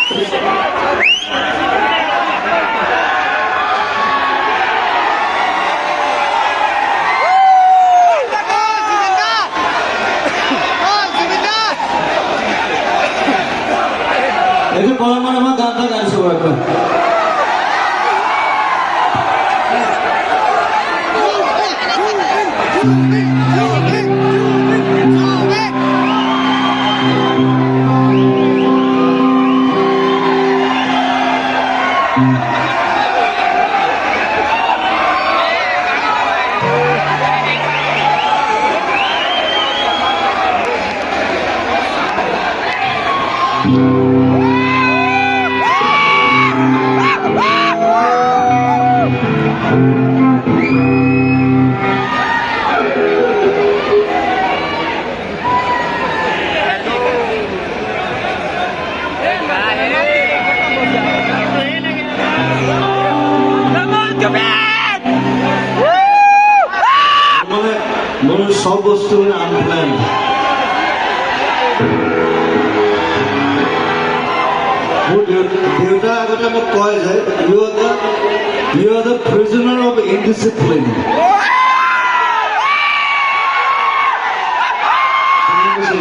একটু বলাৰ মানে আমাৰ গানটা গাইছো একটা সব বস্তু আনপ্ল্যান মোৰ দেউতা আগতে মোক কয় যে you are the prisoner of indiscipline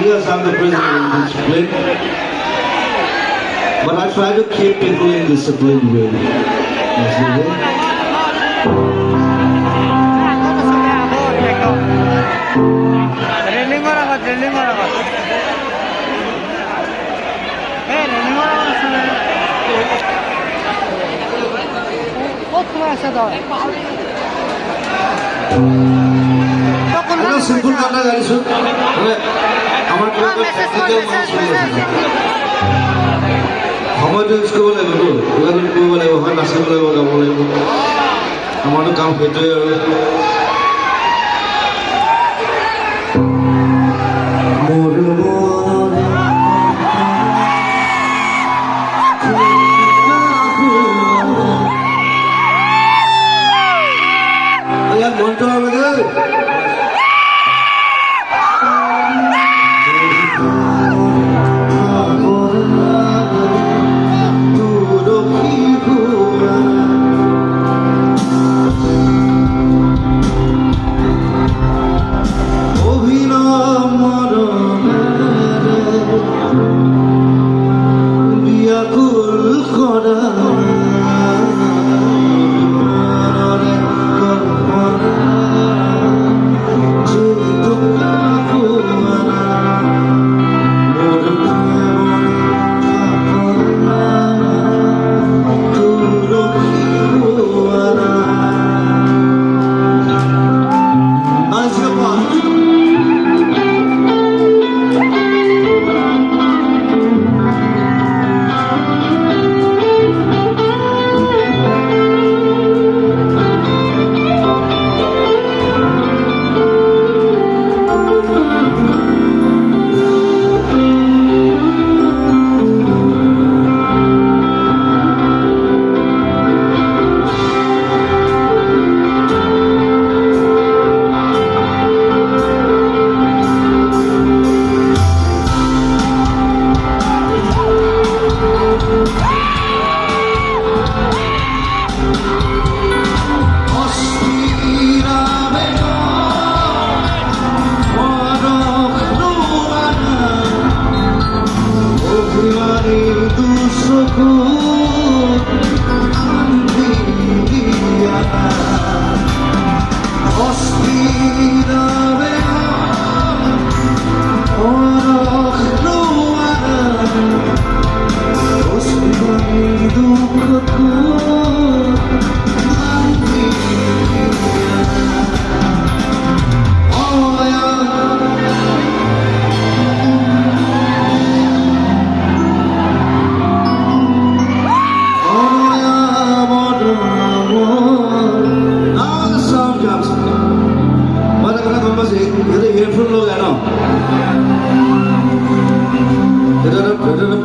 Yes, I'm the prisoner of indiscipline, but I try to keep people in discipline really. Simple গানটা গাইছো আমার সময়টো ইউজ কৰিব লাগিব কিবা কিবি কৰিব লাগিব হয় নাচিব লাগিব গাব লাগিব আমাৰতো কাম সেইটোৱে আৰু ইয়াত মনটো লাগে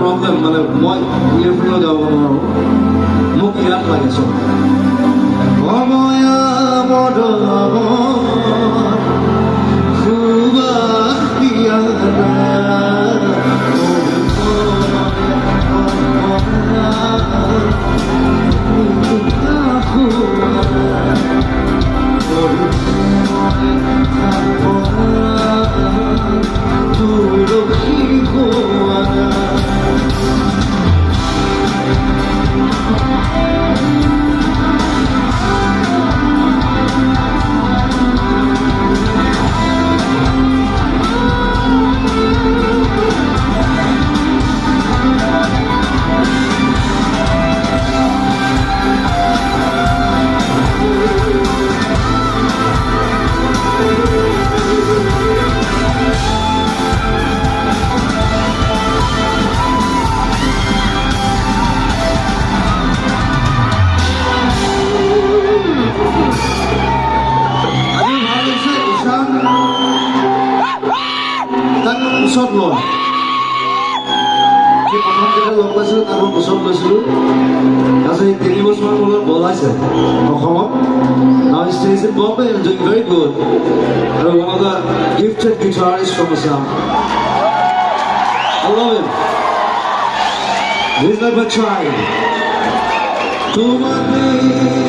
problem, মই ইয়েৰফোন লগাব নোৱাৰোঁ মোক ইয়াত লাগে চব সময় বদলাব সুবাস লৈছিলোঁ তাৰপিছত 3 বছৰমান মূলত বলাইছে অসমত now he stays in Bombay and doing very good and one of the gifted guitarists from Assam I love him he's like my child তোমাকে